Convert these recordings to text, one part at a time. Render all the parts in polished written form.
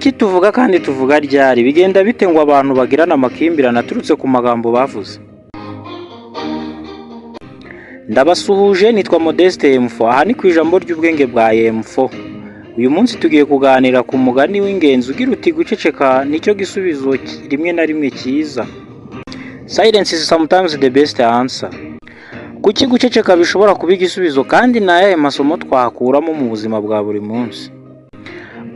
Kuki tuvuga kandi tuvuga ryari? Bigenda bite ngo abantu bagirana amakimbirane aturutse ku magambo bavuze? Ndabasuhuje, nitwa Modeste M4. Aha ni ku ijambo ry'ubwenge bwa M4. Uyu munsi tugiye kuganira ku mugani w'ingenzi ugira uti guceceka nicyo gisubizo rimwe na rimwe cyiza. Silence is sometimes the best answer. Kuki guceceka bishobora kuba igisubizo kandi na yahe masomo twakuramo mu buzima bwa buri munsi?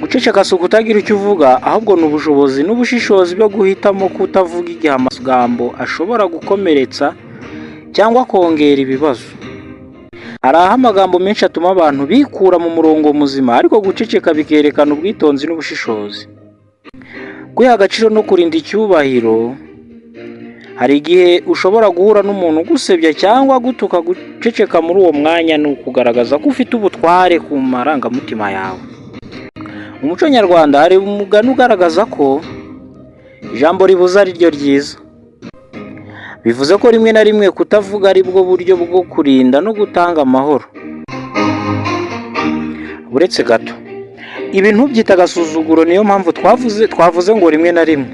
Guceceka si ukutagira icyo uvuga, ahubwo ni ubushobozi n'ubushishozi bwo guhitamo kutavuga igihe amagambo ashobora gukomeretsa cyangwa kongera ibibazo. Hari aho amagambo menshi atuma abantu bikura mu murongo muzima, ariko guceceka bikerekana ubwitonzi n'ubushishozi. Kwiha agaciro no kurinda icyubahiro. Hari igihe ushobora guhura n'umuntu ugusebya cyangwa gutuka. Guceceka muri uwo mwanya ni ukugaragaza ko ufite ubutware ku marangamutima yawe. Mu muco nyarwanda hari umugani ugaragaza ko ijambo ribuza ari ryo ryiza. Bivuze ko rimwe na rimwe kutavuga ari bwo buryo bwo kurinda no gutanga amahoro. Uretse gato, ibintu byita agasuzuguro, niyo mpamvu twavuze ngo rimwe na rimwe.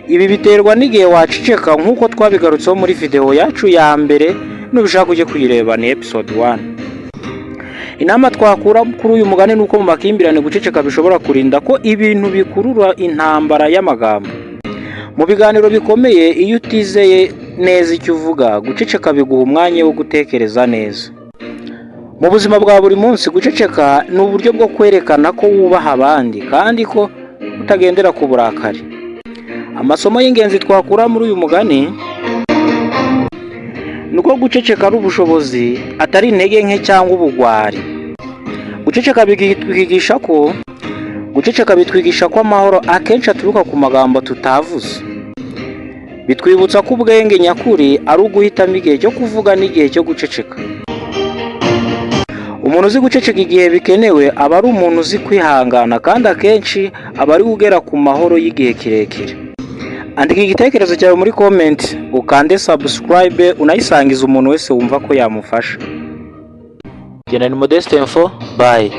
Ibi biterwa n'igihe waceceka, nk'uko twabigarutseho muri video yacu ya mbere. Nubishaka ujye kuyireba, ni episode 1. Inama twakura kuri uyu mugani nuko mu makimbirane guceceka bishobora kurinda ko ibintu bikurura intambara y'amagambo. Mu biganiro bikomeye, iyo utizeye neza icyo uvuga, guceceka biguha umwanya wo gutekereza neza. Mu buzima bwa buri munsi, guceceka ni uburyo bwo kwerekana ko wubaha abandi kandi ko utagendera ku burakari. Amasomo y'ingenzi twakura muri uyu mugani nuko guceceka ari ubushobozi, atari intege nke cyangwa ubugwari. Guceceka bitwigisha ko amahoro akenshi aturuka ku magambo tutavuze. Bitwibutsa ko ubwenge nyakuri ari uguhitamo igihe cyo kuvuga n'igihe cyo guceceka. Umuntu uzi guceceka igihe bikenewe aba ari umuntu uzi kwihangana, kandi akenshi aba ari ugera ku mahoro y'igihe kirekire. Andika igitekerezo cyawe muri comment, ukande subscribe, unayisangiza umuntu wese wumva ko yamufasha. Jye ni Modeste M4, bye.